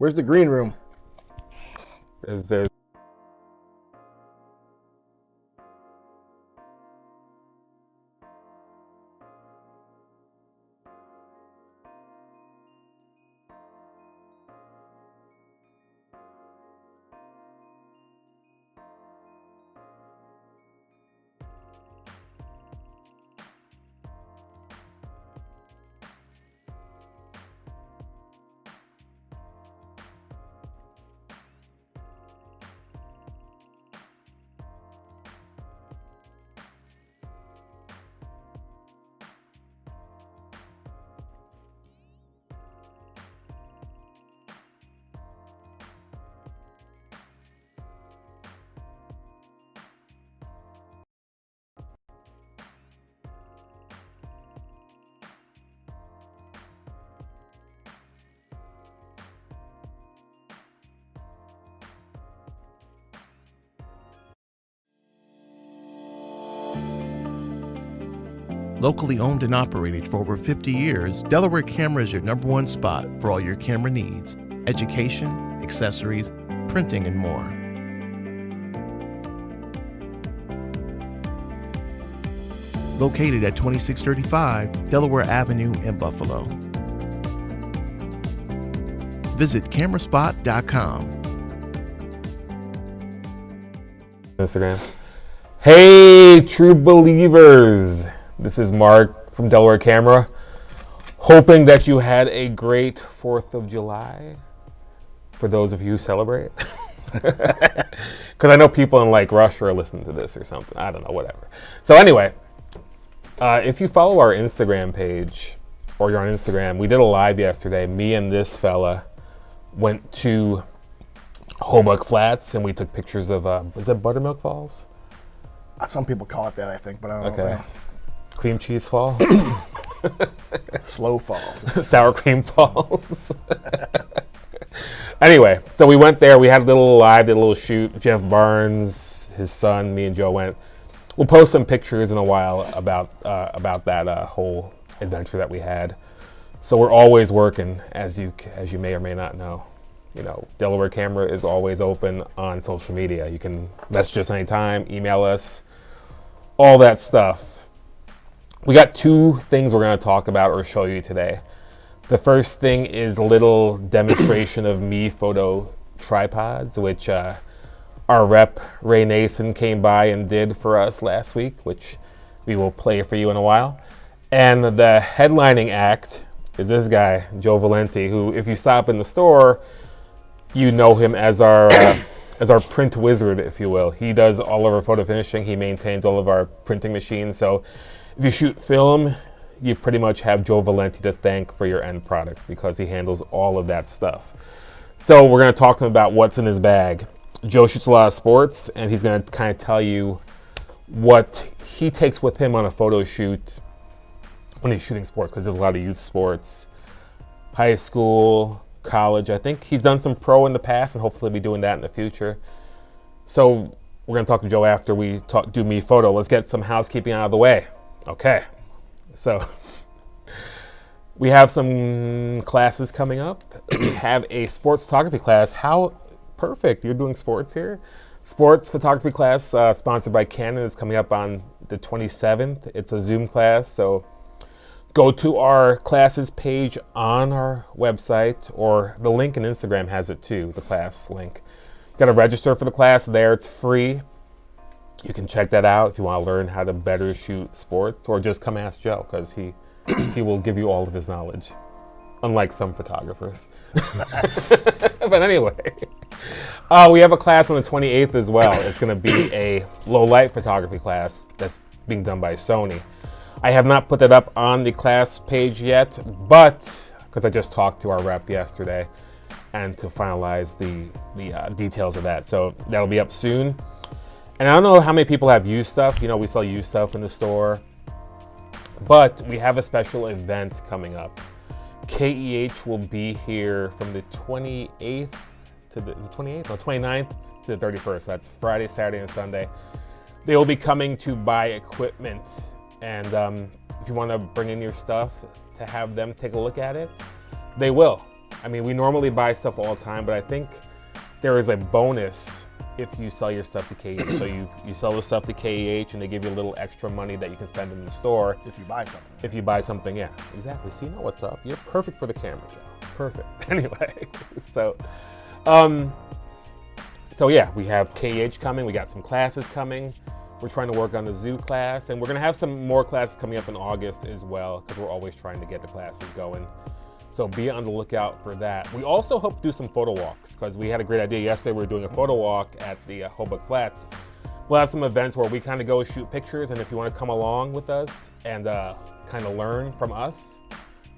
Where's the green room? Is there? Locally owned and operated for over 50 years, Delaware Camera is your #1 spot for all your camera needs, education, accessories, printing, and more. Located at 2635 Delaware Avenue in Buffalo. Visit cameraspot.com. Instagram. Hey, true believers. This is Mark from Delaware Camera. Hoping that you had a great 4th of July for those of you who celebrate. Because I know people in like Russia are listening to this or something. I don't know, whatever. So anyway, if you follow our Instagram page or you're on Instagram, we did a live yesterday. Me and this fella went to Hobuck Flats and we took pictures of, is that Buttermilk Falls? Some people call it that, I think, but I don't know. Okay. Cream Cheese Falls? Slow falls. Sour Cream Falls. Anyway, so we went there. We had a little live, did a little shoot. Jeff Barnes, his son, me and Joe went. We'll post some pictures in a while about that whole adventure that we had. So we're always working, as you may or may not know. You know, Delaware Camera is always open on social media. You can message us anytime, email us, all that stuff. We got 2 things we're going to talk about or show you today. The first thing is a little demonstration of Me Photo tripods, which our rep Ray Nason came by and did for us last week, which we will play for you in a while. And the headlining act is this guy, Joe Valenti, who, if you stop in the store, you know him as our print wizard, if you will. He does all of our photo finishing. He maintains all of our printing machines. So if you shoot film, you pretty much have Joe Valenti to thank for your end product because he handles all of that stuff. So we're going to talk to him about what's in his bag. Joe shoots a lot of sports, and he's going to kind of tell you what he takes with him on a photo shoot when he's shooting sports, because there's a lot of youth sports, high school, college. I think he's done some pro in the past, and hopefully be doing that in the future. So we're going to talk to Joe after we do Me Photo. Let's get some housekeeping out of the way. Okay, so we have some classes coming up. We have a sports photography class. How perfect, you're doing sports here. Sports photography class sponsored by Canon is coming up on the 27th. It's a Zoom class, so go to our classes page on our website, or the link in Instagram has it too, the class link. You gotta register for the class there, it's free. You can check that out if you want to learn how to better shoot sports, or just come ask Joe, because he will give you all of his knowledge, unlike some photographers. But anyway, we have a class on the 28th as well. It's going to be a low light photography class that's being done by Sony. I have not put that up on the class page yet, but because I just talked to our rep yesterday and to finalize the details of that. So that'll be up soon. And I don't know how many people have used stuff. You know, we sell used stuff in the store. But we have a special event coming up. KEH will be here from the 28th to the, is it 28th? No, 29th to the 31st. That's Friday, Saturday, and Sunday. They will be coming to buy equipment. And if you want to bring in your stuff to have them take a look at it, they will. I mean, we normally buy stuff all the time, but I think there is a bonus if you sell your stuff to KEH. So you sell the stuff to KEH and they give you a little extra money that you can spend in the store. If you buy something. If you buy something, yeah, exactly. So you know what's up. You're perfect for the camera, Joe. Perfect. Anyway, so yeah, we have KEH coming. We got some classes coming. We're trying to work on the zoo class, and we're gonna have some more classes coming up in August as well, because we're always trying to get the classes going. So be on the lookout for that. We also hope to do some photo walks, because we had a great idea yesterday. We were doing a photo walk at the Hoboken Flats. We'll have some events where we kind of go shoot pictures, and if you want to come along with us and kind of learn from us,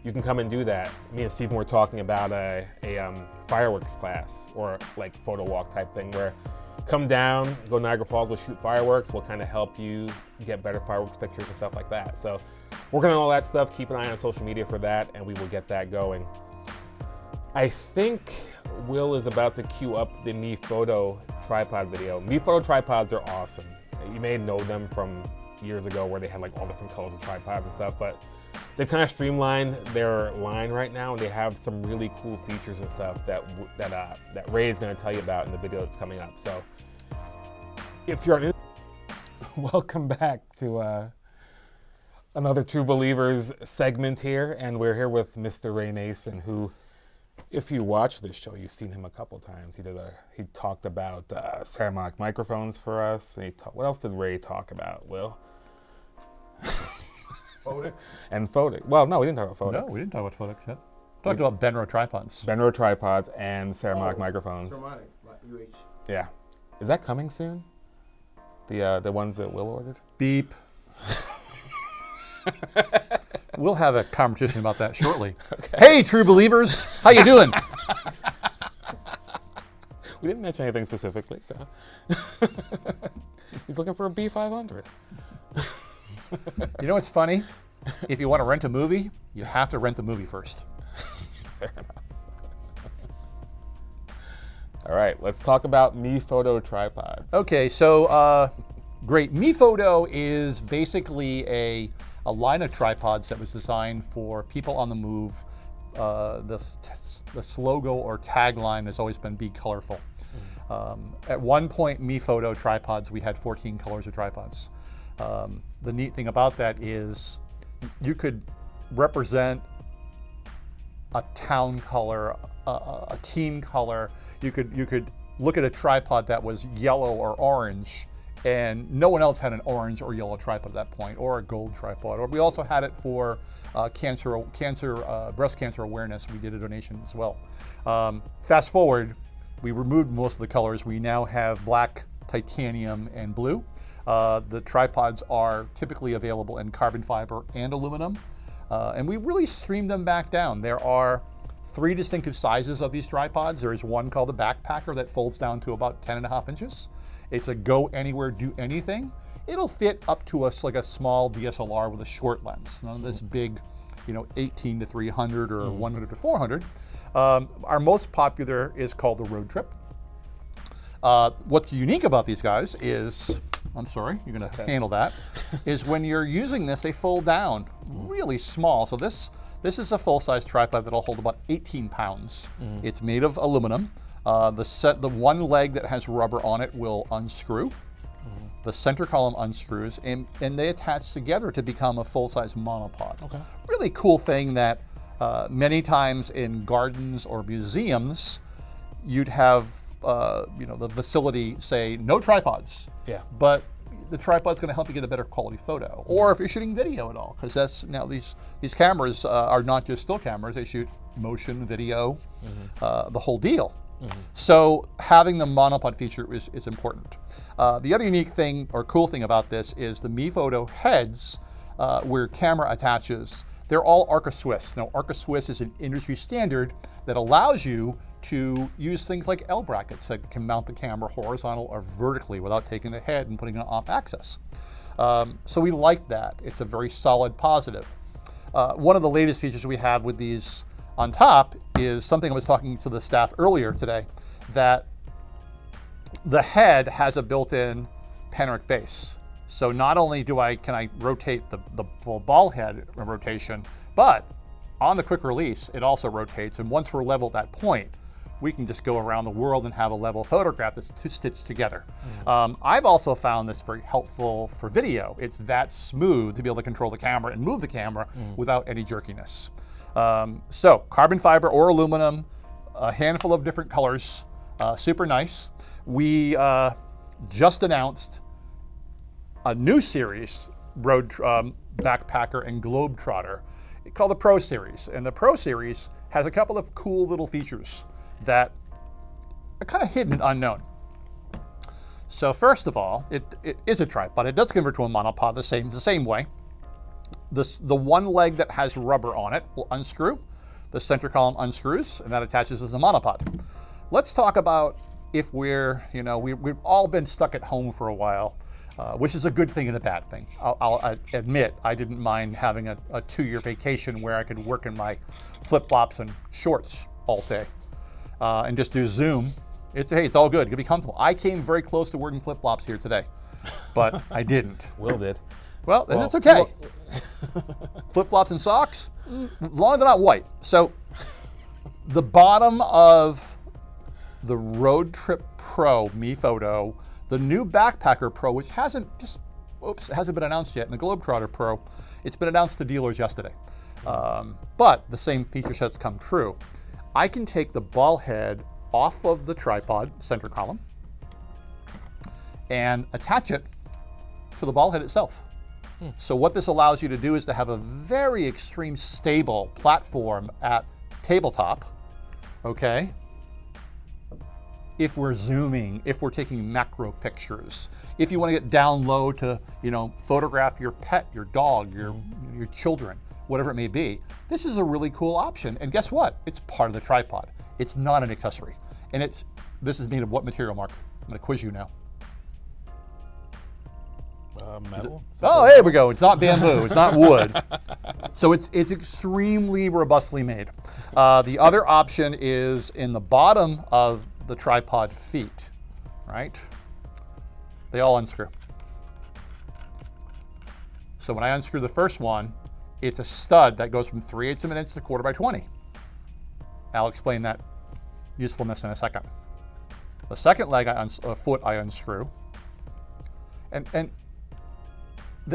you can come and do that. Me and Stephen were talking about a fireworks class, or like photo walk type thing, where come down, go Niagara Falls, we'll shoot fireworks. We'll kind of help you get better fireworks pictures and stuff like that. So working on all that stuff, keep an eye on social media for that, and we will get that going. I think Will is about to queue up the Me Photo tripod video. Me Photo tripods are awesome. You may know them from years ago where they had like all different colors of tripods and stuff, but they've kind of streamlined their line right now, and they have some really cool features and stuff that Ray is going to tell you about in the video that's coming up. So if you're welcome back to another True Believers segment here, and we're here with Mr. Ray Nason, who, if you watch this show, you've seen him a couple times. He talked about ceramic microphones for us. And what else did Ray talk about, Will? Photic. And Photic. Well, no, we didn't talk about Photic. No, we didn't talk about Photic yet. Talked about Benro tripods. Benro tripods and ceramic microphones. Ceramic, like UH. Yeah. Is that coming soon? The ones that Will ordered? Beep. We'll have a conversation about that shortly. Okay. Hey, True Believers, how you doing? We didn't mention anything specifically, so. He's looking for a B500. You know what's funny? If you want to rent a movie, you have to rent the movie first. Fair enough. All right, let's talk about Me Photo tripods. Okay, so great. Me Photo is basically a line of tripods that was designed for people on the move. The logo or tagline has always been "Be Colorful." At one point, Me Photo tripods, we had 14 colors of tripods. The neat thing about that is you could represent a town color, a team color. You could look at a tripod that was yellow or orange, and no one else had an orange or yellow tripod at that point, or a gold tripod. Or we also had it for breast cancer awareness. We did a donation as well. Fast forward, we removed most of the colors. We now have black, titanium, and blue. The tripods are typically available in carbon fiber and aluminum, and we really streamed them back down. There are 3 distinctive sizes of these tripods. There is one called the backpacker that folds down to about 10.5 inches. It's a go anywhere, do anything. It'll fit up to like a small DSLR with a short lens. None of this big, 18 to 300 or 100 to 400. Our most popular is called the Road Trip. What's unique about these guys is, I'm sorry, you're going to handle that, is when you're using this, they fold down really small. So this is a full-size tripod that'll hold about 18 pounds. It's made of aluminum. The one leg that has rubber on it will unscrew. The center column unscrews, and they attach together to become a full-size monopod. Okay. Really cool thing that many times in gardens or museums, you'd have the facility say no tripods. Yeah. But the tripod's going to help you get a better quality photo, or if you're shooting video at all, because that's now these cameras are not just still cameras; they shoot motion, video, the whole deal. So having the monopod feature is important. The other unique thing or cool thing about this is the Me Photo heads, where camera attaches. They're all Arca Swiss. Now, Arca Swiss is an industry standard that allows you to use things like L brackets that can mount the camera horizontal or vertically without taking the head and putting it off axis. So we like that. It's a very solid positive. One of the latest features we have with these on top is something I was talking to the staff earlier today, that the head has a built-in panoramic base. So not only can I rotate the full ball head rotation, but on the quick release, it also rotates. And once we're level at that point, we can just go around the world and have a level photograph that's stitched together. I've also found this very helpful for video. It's that smooth to be able to control the camera and move the camera without any jerkiness. So carbon fiber or aluminum, a handful of different colors, super nice. We just announced a new series, road backpacker and globetrotter, called the Pro Series. And the Pro Series has a couple of cool little features that are kind of hidden and unknown. So first of all, it is a tripod. It does convert to a monopod the same way. The one leg that has rubber on it will unscrew. The center column unscrews, and that attaches as a monopod. Let's talk about if we've all been stuck at home for a while, which is a good thing and a bad thing. I'll admit I didn't mind having a 2-year vacation where I could work in my flip-flops and shorts all day and just do Zoom. It's all good. It can be comfortable. I came very close to wearing flip-flops here today, but I didn't. Will did. Well, that's okay. Flip-flops and socks, as long as they're not white. So the bottom of the Road Trip Pro MePhoto, the new Backpacker Pro, which hasn't been announced yet, and the Globetrotter Pro, it's been announced to dealers yesterday. But the same feature sets come true. I can take the ball head off of the tripod center column and attach it to the ball head itself. So what this allows you to do is to have a very extreme stable platform at tabletop, okay? If we're zooming, if we're taking macro pictures, if you want to get down low to, photograph your pet, your dog, your children, whatever it may be, this is a really cool option. And guess what? It's part of the tripod. It's not an accessory. And this is made of what material, Mark? I'm going to quiz you now. Metal? Oh, there we go. It's not bamboo. It's not wood. So it's extremely robustly made. The other option is in the bottom of the tripod feet, right? They all unscrew. So when I unscrew the first one, it's a stud that goes from 3/8 of an inch to 1/4 by 20. I'll explain that usefulness in a second. The second leg, foot, I unscrew. And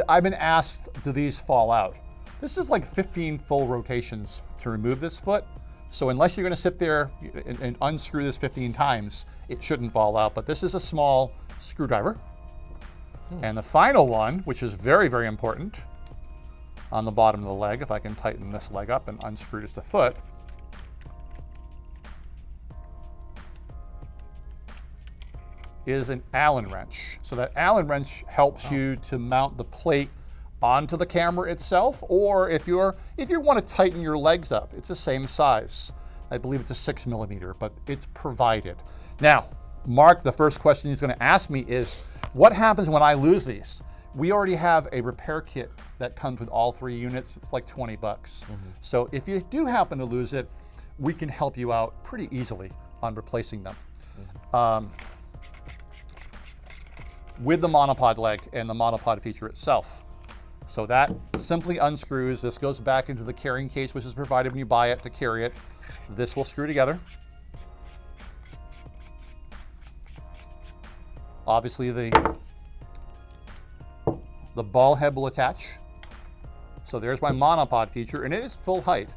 I've been asked, do these fall out? This is like 15 full rotations to remove this foot. So unless you're going to sit there and unscrew this 15 times, it shouldn't fall out. But this is a small screwdriver. And the final one, which is very, very important, on the bottom of the leg, if I can tighten this leg up and unscrew just the foot, is an Allen wrench. So that Allen wrench helps you to mount the plate onto the camera itself, or if you want to tighten your legs up, it's the same size. I believe it's a 6mm, but it's provided. Now, Mark, the first question he's going to ask me is, what happens when I lose these? We already have a repair kit that comes with all 3 units. It's like 20 bucks. So if you do happen to lose it, we can help you out pretty easily on replacing them. With the monopod leg and the monopod feature itself. So that simply unscrews. This goes back into the carrying case, which is provided when you buy it to carry it. This will screw together. Obviously, the ball head will attach. So there's my monopod feature, and it is full height.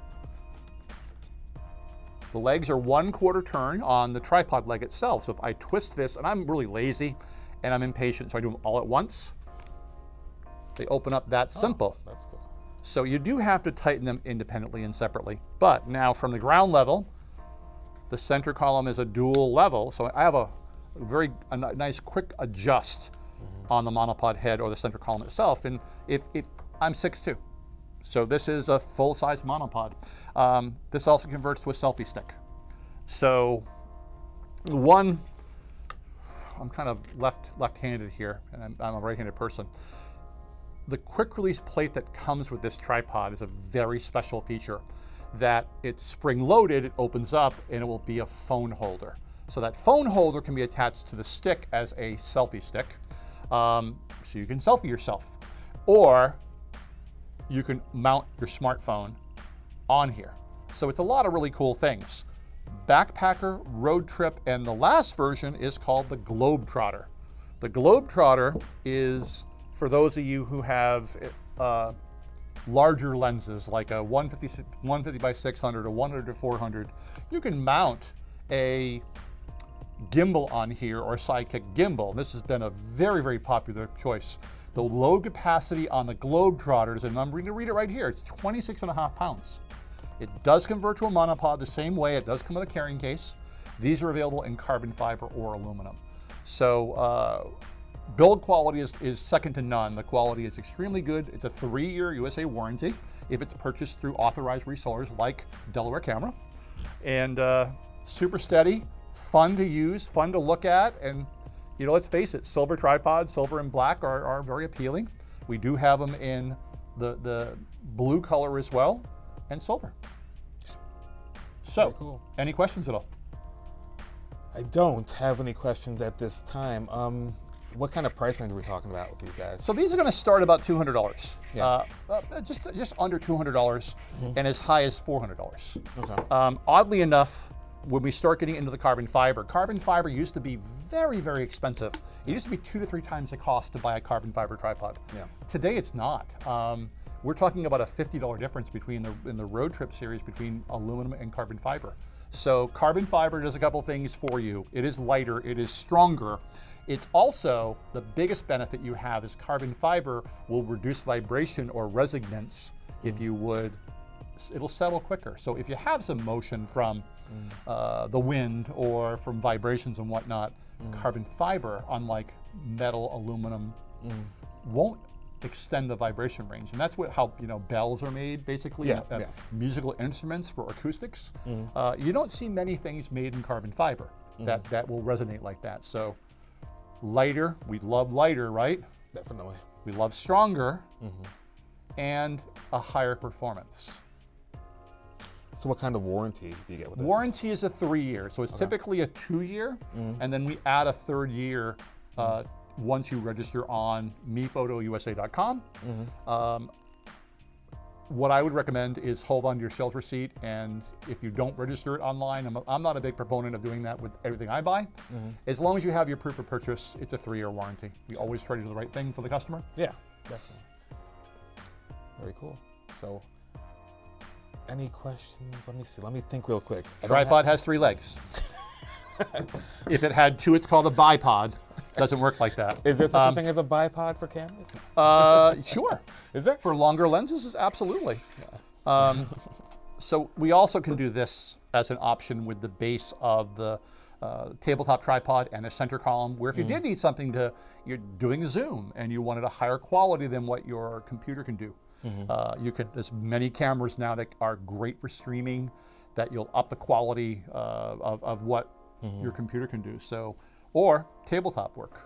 The legs are 1/4 turn on the tripod leg itself. So if I twist this, and I'm really lazy, and I'm impatient, so I do them all at once. They open up that simple. That's cool. So you do have to tighten them independently and separately. But now from the ground level, the center column is a dual level. So I have a nice quick adjust on the monopod head or the center column itself. And if I'm 6'2", so this is a full-size monopod. This also converts to a selfie stick. So I'm kind of left-handed here, and I'm a right-handed person. The quick release plate that comes with this tripod is a very special feature that it's spring-loaded, it opens up, and it will be a phone holder. So that phone holder can be attached to the stick as a selfie stick, so you can selfie yourself. Or you can mount your smartphone on here. So it's a lot of really cool things. Backpacker, road trip, and the last version is called the Globetrotter. The Globetrotter is for those of you who have larger lenses, like a 150 by 600 or 100 to 400. You can mount a gimbal on here, or sidekick gimbal. This has been a very, very popular choice. The load capacity on the Globetrotters, and I'm going to read it right here, it's 26.5 pounds. It does convert to a monopod the same way. It does come with a carrying case. These are available in carbon fiber or aluminum. So build quality is second to none. The quality is extremely good. It's a 3-year USA warranty if it's purchased through authorized resellers like Delaware Camera. And super steady, fun to use, fun to look at, and you know, let's face it, silver tripods, silver and black are very appealing. We do have them in the blue color as well, and silver. So, Very cool. Any questions at all? I don't have any questions at this time. What kind of price range are we talking about with these guys? So these are going to start about $200. Yeah. Just under $200, and as high as $400. Okay. Oddly enough, when we start getting into the carbon fiber used to be very, very expensive. It used to be 2 to 3 times the cost to buy a carbon fiber tripod. Yeah. Today it's not. We're talking about a $50 difference between in the road trip series between aluminum and carbon fiber. So carbon fiber does a couple things for you. It is lighter, it is stronger. It's also, the biggest benefit you have is carbon fiber will reduce vibration or resonance if you would. It'll settle quicker. So if you have some motion from the wind or from vibrations and whatnot, carbon fiber, unlike metal, aluminum, won't extend the vibration range. And that's how bells are made, basically, musical instruments for acoustics. You don't see many things made in carbon fiber that will resonate like that. So lighter, we love lighter, right? Definitely. We love stronger and a higher performance. So what kind of warranty do you get with this? Warranty is a 3-year, so it's typically a 2-year, and then we add a 3rd year once you register on mephodousa.com. What I would recommend is hold on to your sales receipt, and if you don't register it online, I'm not a big proponent of doing that with everything I buy. As long as you have your proof of purchase, it's a 3-year warranty. We always try to do the right thing for the customer. Yeah, definitely. Very cool. So, any questions? Let me see. Let me think real quick. Tripod has 3 legs. If it had 2, it's called a bipod. Doesn't work like that. Is there such a thing as a bipod for cameras? Sure. Is there? For longer lenses, absolutely. So we also can do this as an option with the base of the tabletop tripod and a center column, where if you did need something you're doing Zoom and you wanted a higher quality than what your computer can do. There's many cameras now that are great for streaming, that you'll up the quality of what your computer can do. So, or tabletop work,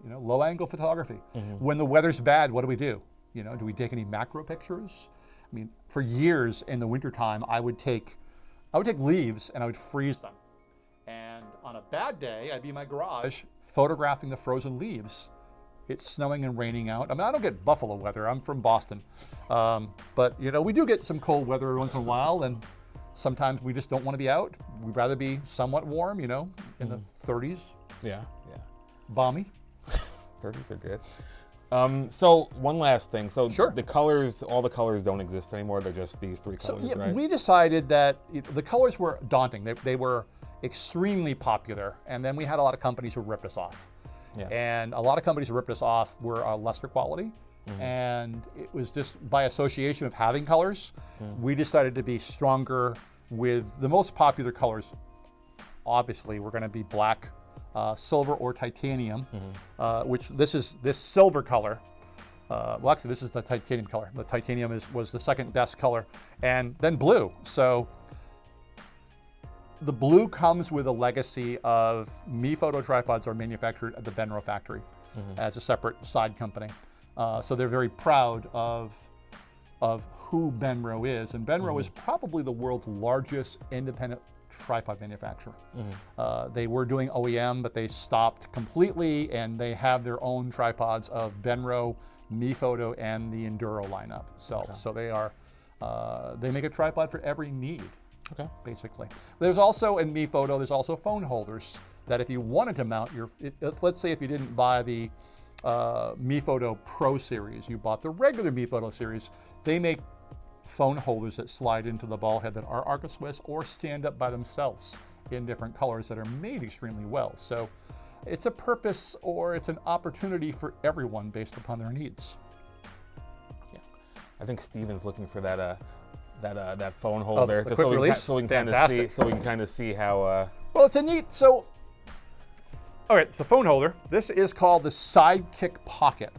low angle photography. When the weather's bad, what do? Do we take any macro pictures? I mean, for years in the wintertime, I would take leaves and I would freeze them. And on a bad day, I'd be in my garage photographing the frozen leaves. It's snowing and raining out. I mean, I don't get Buffalo weather. I'm from Boston. But, we do get some cold weather every once in a while, and sometimes we just don't want to be out. We'd rather be somewhat warm, in the 30s. Yeah. Balmy. 30s are good. So one last thing. So Sure. all the colors don't exist anymore. They're just these 3 colors, right? We decided that the colors were daunting. They were extremely popular, and then we had a lot of companies who ripped us off. Yeah. And a lot of companies who ripped us off were lesser quality, and it was just by association of having colors, we decided to be stronger with the most popular colors. Obviously, we're going to be black, silver, or titanium, which this silver color. Well, actually, this is the titanium color. The titanium was the second best color, and then blue. So the blue comes with a legacy of Mephoto tripods are manufactured at the Benro factory as a separate side company. So they're very proud of who Benro is, and Benro is probably the world's largest independent tripod manufacturer. They were doing OEM, but they stopped completely, and they have their own tripods of Benro, Mephoto, and the Enduro lineup. So they are They make a tripod for every need. Okay. Basically. There's also, in Mi Photo, there's also phone holders that if you wanted to mount your, let's say if you didn't buy the Mi Photo Pro series, you bought the regular Mi Photo series, they make phone holders that slide into the ball head that are Arca Swiss or stand up by themselves in different colors that are made extremely well. So it's a purpose or it's an opportunity for everyone based upon their needs. Yeah. I think Steven's looking for that phone holder, the just quick so release? we can kind of see how. Well, it's a neat, so, all right, it's a phone holder. This is called the Sidekick Pocket,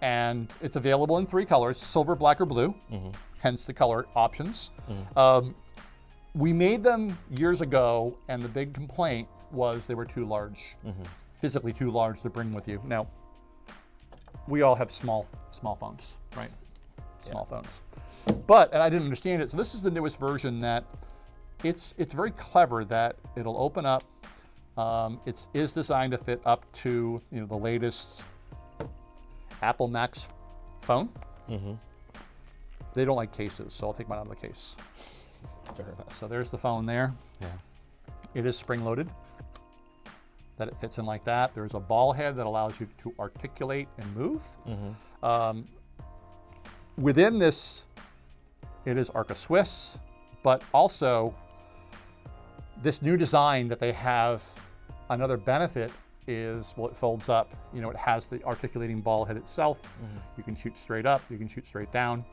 and it's available in 3 colors, silver, black, or blue, hence the color options. We made them years ago, and the big complaint was they were too large, physically too large to bring with you. Now, we all have small phones, right? Small phones. But, and I didn't understand it, so this is the newest version that it's very clever that it'll open up. It is designed to fit up to the latest Apple Max phone. They don't like cases, so I'll take mine out of the case. Fair enough. So there's the phone there. Yeah. It is spring-loaded, that it fits in like that. There's a ball head that allows you to articulate and move. Within this, it is Arca Swiss, but also this new design that they have, another benefit is, well, it folds up. It has the articulating ball head itself. You can shoot straight up, you can shoot straight down.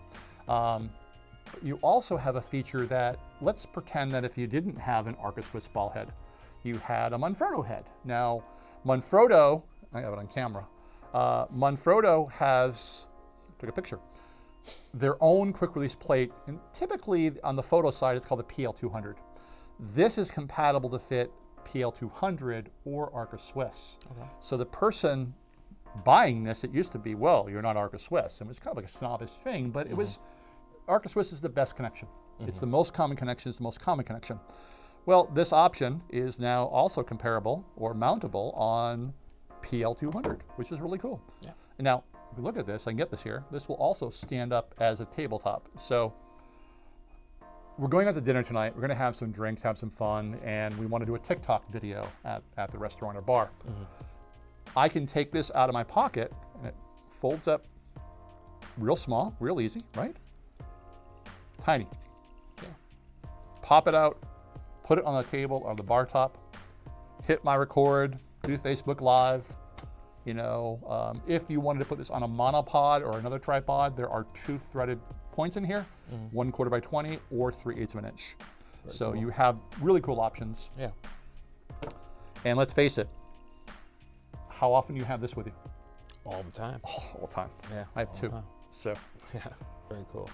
But you also have a feature that, let's pretend that if you didn't have an Arca Swiss ball head, you had a Manfrotto head. Now, Manfrotto, I have it on camera, Manfrotto has, took a picture, their own quick release plate, and typically on the photo side it's called the PL200. This is compatible to fit PL200 or Arca Swiss. So the person buying this, it used to be, well, you're not Arca Swiss, and it was kind of like a snobbish thing, but it was, Arca Swiss is the best connection. It's the most common connection, it's the most common connection. Well, this option is now also comparable or mountable on PL200, which is really cool. Yeah. And now, if you look at this, I can get this here, this will also stand up as a tabletop. So we're going out to dinner tonight, we're gonna have some drinks, have some fun, and we wanna do a TikTok video at the restaurant or bar. I can take this out of my pocket and it folds up real small, real easy, right? Tiny. Yeah. Pop it out, put it on the table or the bar top, hit my record, do Facebook Live. If you wanted to put this on a monopod or another tripod, there are 2 threaded points in here, 1/4 by 20 or 3/8 of an inch. So cool. You have really cool options. Yeah. And let's face it, how often do you have this with you? All the time. All the time. Yeah. I have 2. So. Yeah, very cool.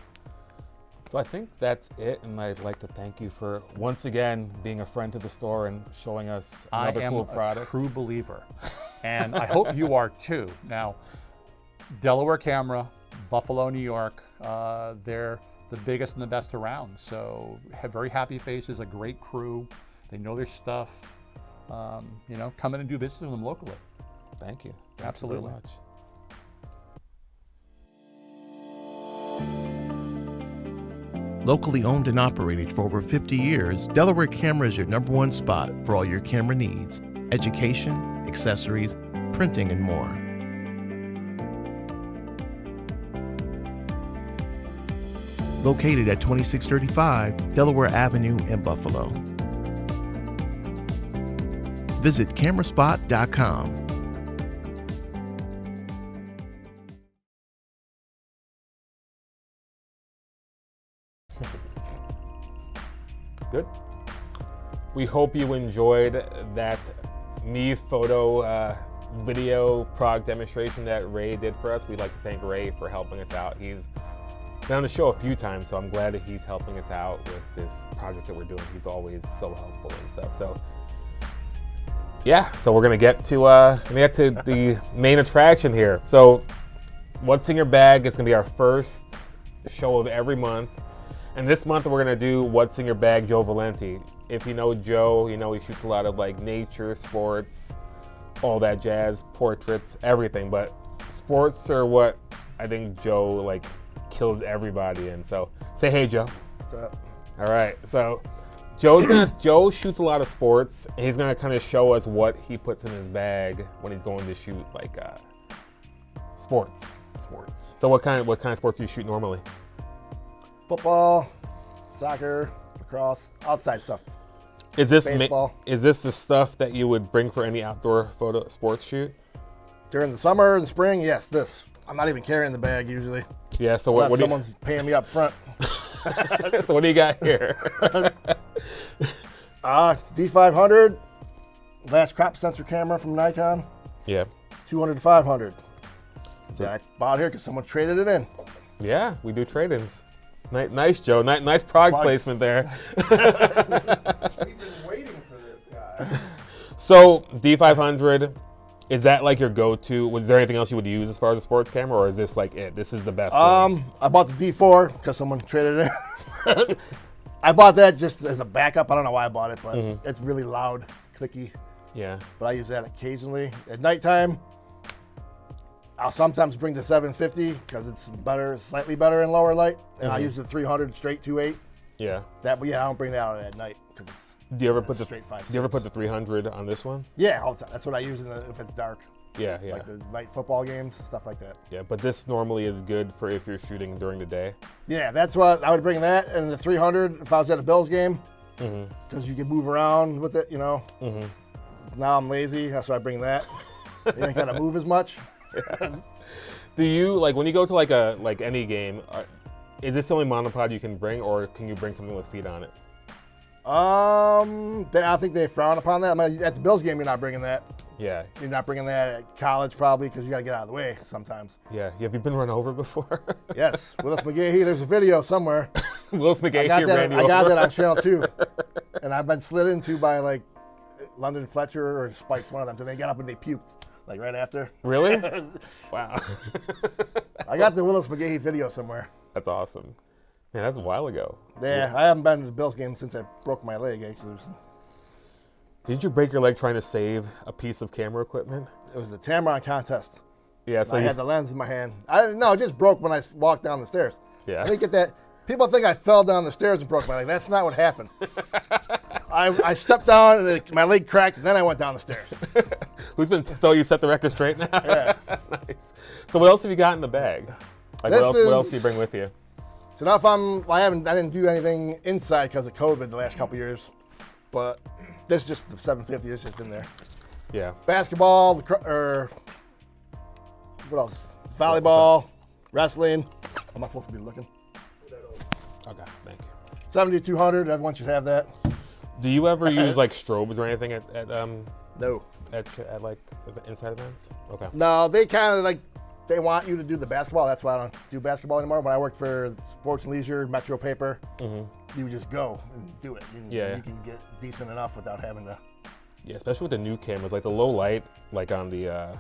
So I think that's it, and I'd like to thank you for once again being a friend to the store and showing us another cool product. I am a true believer, and I hope you are too. Now, Delaware Camera, Buffalo, New York, they're the biggest and the best around. So have very happy faces, a great crew. They know their stuff. Come in and do business with them locally. Thank you. Absolutely. Thank you very much. Locally owned and operated for over 50 years, Delaware Camera is your #1 spot for all your camera needs: education, accessories, printing, and more. Located at 2635 Delaware Avenue in Buffalo. Visit cameraspot.com. Good. We hope you enjoyed that Mi Photo video product demonstration that Ray did for us. We'd like to thank Ray for helping us out. He's been on the show a few times, so I'm glad that he's helping us out with this project that we're doing. He's always so helpful and stuff. So yeah, so we're gonna get to the main attraction here. So What's in Your Bag is gonna be our first show of every month. And this month we're gonna do What's in Your Bag, Joe Valenti. If you know Joe, you know he shoots a lot of like nature, sports, all that jazz, portraits, everything. But sports are what I think Joe like kills everybody. And so, say hey, Joe. What's up? All right, so Joe shoots a lot of sports, and he's gonna kind of show us what he puts in his bag when he's going to shoot like sports. So what kind of sports do you shoot normally? Football, soccer, lacrosse, outside stuff. Is this Baseball. is this the stuff that you would bring for any outdoor photo sports shoot? During the summer and spring, yes, this. I'm not even carrying the bag usually. Yeah. So Unless what do someone's paying me up front. so what do you got here? D500, last crop sensor camera from Nikon, Yeah. 200 to 500. That I bought here because someone traded it in. Yeah, we do trade-ins. Nice, Joe. Nice product Plug. placement there. We've been waiting for this guy. So D500, is that like your go-to? Was there anything else you would use as far as a sports camera, or is this like it? This is the best one? I bought the D4 because someone traded it in. I bought that just as a backup. I don't know why I bought it, but it's really loud, clicky. Yeah. But I use that occasionally. At nighttime, I'll sometimes bring the 750 because it's better, slightly better in lower light. And I use the 300 straight 2.8. Yeah. But yeah, I don't bring that out at night because it's Do you ever put the straight 5.6. Do you ever put the 300 on this one? Yeah, all the time. That's what I use if it's dark, Yeah, yeah, like the night football games, stuff like that. yeah. But this normally is good for if you're shooting during the day. Yeah, that's what I would bring that and the 300 if I was at a Bills game because you can move around with it, you know. Now I'm lazy, that's why I bring that. You ain't gotta move as much. Do you like when you go to like any game? Is this the only monopod you can bring, or can you bring something with feet on it? I think they frown upon that. I mean, at the Bills game, you're not bringing that. Yeah, You're not bringing that at college probably because you gotta get out of the way sometimes. yeah. Have you been run over before? Yes, Willis McGahee. There's a video somewhere. Willis McGahee I ran you got over. that on Channel 2, and I've been slid into by like London Fletcher or Spikes, one of them. So they got up and they puked like right after. Really? Wow. I got the Willis McGahee video somewhere. That's awesome. Man, that's a while ago. Yeah, I haven't been to the Bills game since I broke my leg. Actually, Did you break your leg trying to save a piece of camera equipment? it was the Tamron contest. Yeah, so I had the lens in my hand. I didn't know. It just broke when I walked down the stairs. Yeah. I didn't get that. People think I fell down the stairs and broke my leg. That's not what happened. I stepped down and my leg cracked, and then I went down the stairs. So you set the record straight now? Yeah. Nice. So what else have you got in the bag? Like what else do you bring with you? So now if I didn't do anything inside because of COVID the last couple years, but this is just the 750. It's just in there. Yeah. Basketball, what else? Volleyball, wrestling. Am I supposed to be looking? Okay, thank you. 7200. Everyone should have that. Do you ever use like strobes or anything at No. like inside events? Okay. No, they kind of they want you to do the basketball. That's why I don't do basketball anymore. When I worked for Sports and Leisure, Metro Paper, you would just go and do it. You can get decent enough without having to. Yeah, especially with the new cameras, like the low light, like on the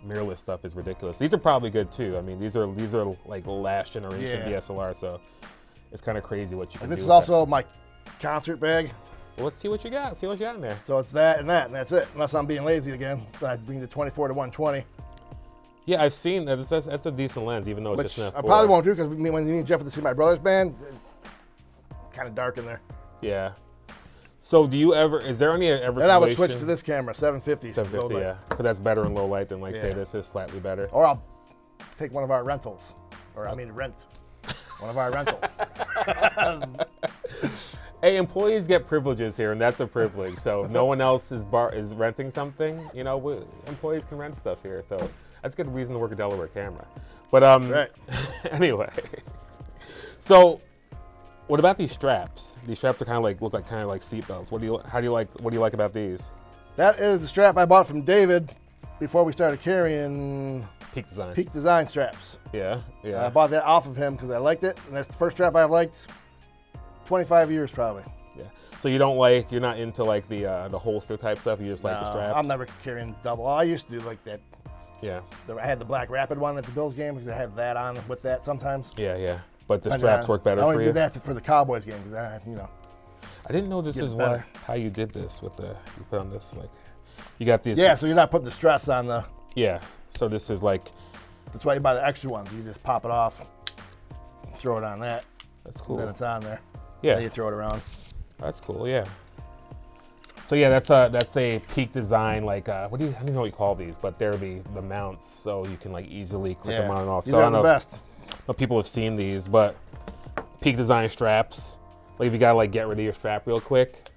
mirrorless stuff is ridiculous. These are probably good too. I mean, these are like last generation DSLR, so it's kind of crazy what you can And this do. is with also my concert bag. Well, let's see what you got. See what you got in there. So it's that, and that's it. Unless I'm being lazy again, I bring the 24 to 120. Yeah, I've seen that. That's a decent lens, even though it's Which just an I f4. probably won't do because when me and Jeff went to see my brother's band, kind of dark in there. Yeah. So do you ever? Is there any ever? Then I would switch situation- to this camera, 750. 750, low yeah, light. because that's better in low light than like say Yeah. this is slightly better. Or I'll take one of our rentals, or I mean rent one of our rentals. Hey, employees get privileges here, and that's a privilege. So if no one else is renting something, employees can rent stuff here. So that's a good reason to work a Delaware camera. But Right. anyway, so what about these straps? These straps are look like seat belts. What do you like about these? That is the strap I bought from David before we started carrying Peak Design. Peak Design straps. Yeah, And yeah. I bought that off of him because I liked it, and that's the first strap I've liked 25 years probably. Yeah. So you're not into like the holster type stuff. You just like the straps. I'm never carrying double. I used to do like that. Yeah. I had the Black Rapid one at the Bills game because I had that on with that sometimes. Yeah, yeah. But the And, straps work better I for only you. did that for the Cowboys game because I didn't know this Gets is better. how you did this with you put on this you got this. Yeah, so you're not putting the stress on the. Yeah. So this is like That's why you buy the extra ones. You just pop it off, throw it on that. That's cool. Then it's on there. Yeah. Then you throw it around. That's cool. Yeah. So yeah, that's a Peak Design, like I don't know what you call these, but they're the mounts, so you can like easily click them on and off. These so I are don't the know best. if people have seen these, but Peak Design straps, like if you gotta like get rid of your strap real quick,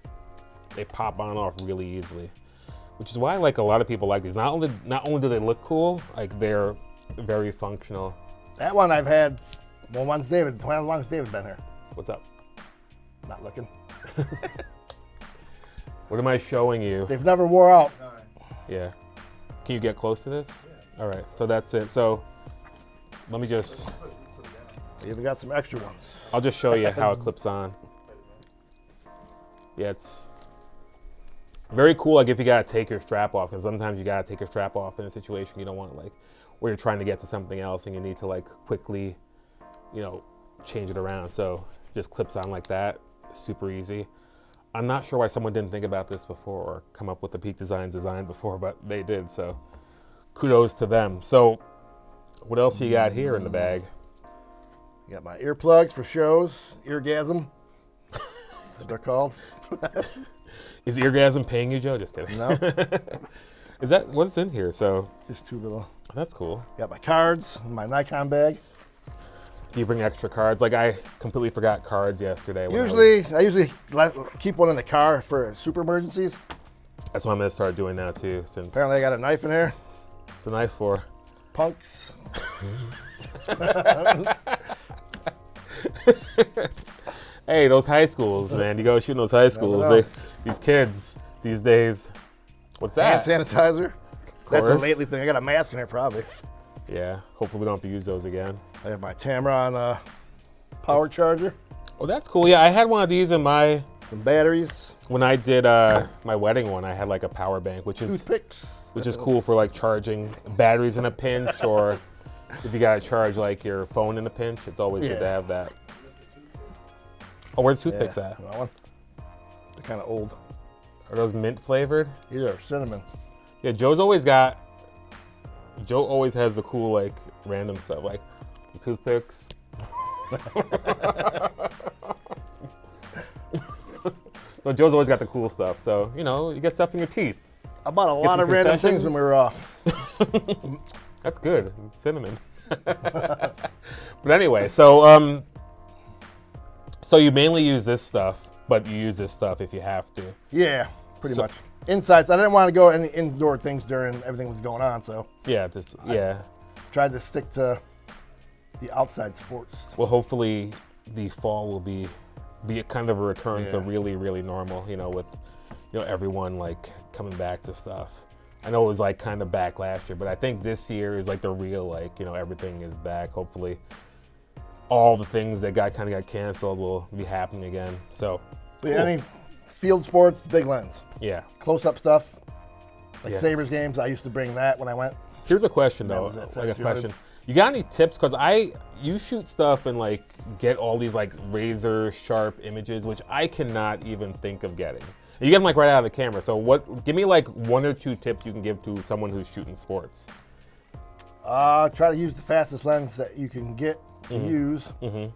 they pop on and off really easily, which is why like a lot of people like these. Not only do they look cool, like they're very functional. That one I've had. Well, one's David. How long has David been here? What's up? Not looking. What am I showing you? They've never wore out. Yeah. Can you get close to this? Yeah. All right, so that's it. So let me just... We even got some extra ones. I'll just show you how it clips on. Yeah, it's very cool, like if you gotta take your strap off, because sometimes you gotta take your strap off in a situation you don't want, like where you're trying to get to something else and you need to like quickly, you know, change it around. So just clips on like that, super easy. I'm not sure why someone didn't think about this before or come up with the Peak design before, but they did, so kudos to them. So what else you got here in the bag? You got my earplugs for shows, Eargasm. That's what they're called. Is Eargasm paying you, Joe? Just kidding. No. Is that what's in here? So Just two little. that's cool. Got my cards, my Nikon bag. Do you bring extra cards? Like I completely forgot cards yesterday. when I usually keep one in the car for super emergencies. that's what I'm gonna start doing now too. Since Apparently I got a knife in here. it's a knife for. Punks. Hey, those high schools, man. You go shooting those high schools. know. These kids these days. What's that? Hand sanitizer. That's a course. lately thing. I got a mask in here probably. Yeah. Hopefully we don't have to use those again. I have my Tamron power charger. Oh, that's cool. Yeah, I had one of these in my Some batteries. when I did my wedding one. I had like a power bank, which is Toothpicks. cool for like charging batteries in a pinch, or if you gotta charge like your phone in a pinch. It's always good to Yeah. have that. Oh, where's Yeah, toothpicks at? you want one? They're kind of old. Are those mint flavored? These are cinnamon. Yeah, Joe always has the cool like random stuff like toothpicks. So Joe's always got the cool stuff. So, you know, you get stuff in your teeth. I bought a lot some of random things when we were off. That's good. Cinnamon. But anyway, so so you mainly use this stuff, but you use this stuff if you have to. Yeah, pretty So- much. Insides. I didn't want to go any indoor things during everything was going on, so Yeah, yeah. tried to stick to the outside sports. Well, hopefully the fall will be a kind of a return to Yeah. really, really normal, you know, with, you know, everyone like coming back to stuff. I know it was like kind of back last year, but I think this year is like the real, like, you know, everything is back. Hopefully all the things that kind of got canceled will be happening again. So, But yeah, any field sports, big lens. yeah. Close-up stuff, like Yeah. Sabres games. I used to bring that when I went. Here's a question That though, was it, like a 700. question. You got any tips? Cause you shoot stuff and like get all these like razor sharp images, which I cannot even think of getting. You get them like right out of the camera. So give me like one or two tips you can give to someone who's shooting sports. Try to use the fastest lens that you can get to use. Mm-hmm.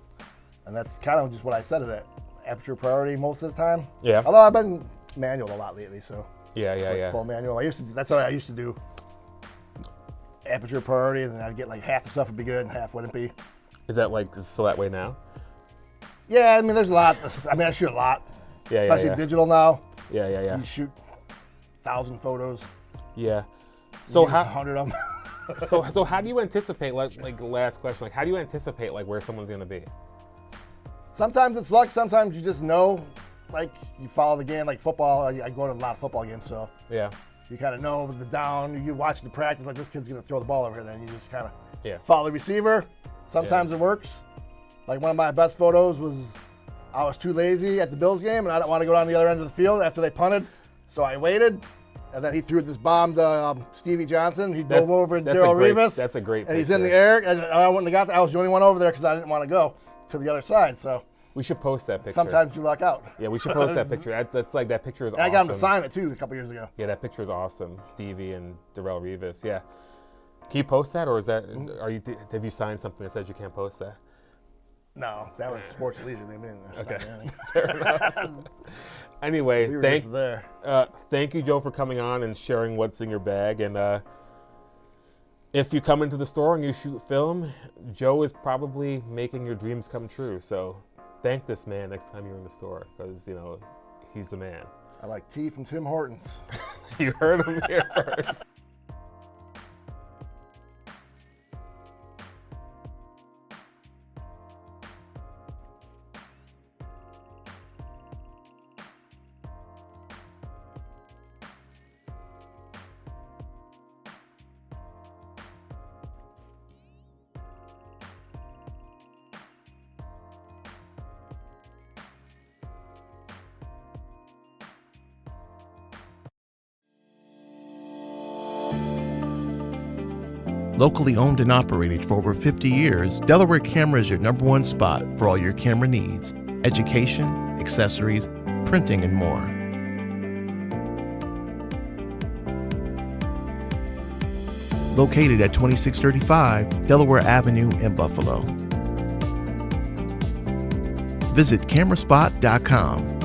And that's kind of just what I set it at. Aperture priority most of the time. Yeah. Although I've been manual a lot lately, so Yeah. full manual. That's what I used to do. Aperture priority, and then I'd get like half the stuff would be good and half wouldn't be. Is that like still that way now? Yeah, I mean, there's a lot. I mean, I shoot a lot, Yeah, especially digital now. Yeah. You shoot 1,000 photos. Yeah. So use how 100 of them. so how do you anticipate like the last question, like how do you anticipate like where someone's gonna be? Sometimes it's luck. Sometimes you just know, like you follow the game, like football. I go to a lot of football games, so Yeah. you kind of know the down. You watch the practice, like this kid's gonna throw the ball over here. Then you just kind of Yeah. follow the receiver. Sometimes it works. Like one of my best photos was I was too lazy at the Bills game, and I didn't want to go down the other end of the field after they punted, so I waited. And then he threw this bomb to Stevie Johnson. He dove over that's a Daryl great- Revis. that's a great And he's in the picture. air, and I wouldn't have got there. I was the only one over there because I didn't want to go to the other side. So We should post that picture. sometimes you luck out. Yeah, we should post that picture. That's like that picture is And I awesome. got him to sign it too a couple years ago. Yeah, that picture is awesome. Stevie and Darrell Revis. Yeah. Can you post that, or is that have you signed something that says you can't post that? No, that was sports and leisure. They didn't Okay. sign anything. Fair enough. Anyway, We were just there. thank you, Joe, for coming on and sharing what's in your bag. And if you come into the store and you shoot film, Joe is probably making your dreams come true. So thank this man next time you're in the store, because he's the man. I like tea from Tim Hortons. You heard him here first. Locally owned and operated for over 50 years, Delaware Camera is your #1 spot for all your camera needs: education, accessories, printing, and more. Located at 2635 Delaware Avenue in Buffalo. Visit cameraspot.com.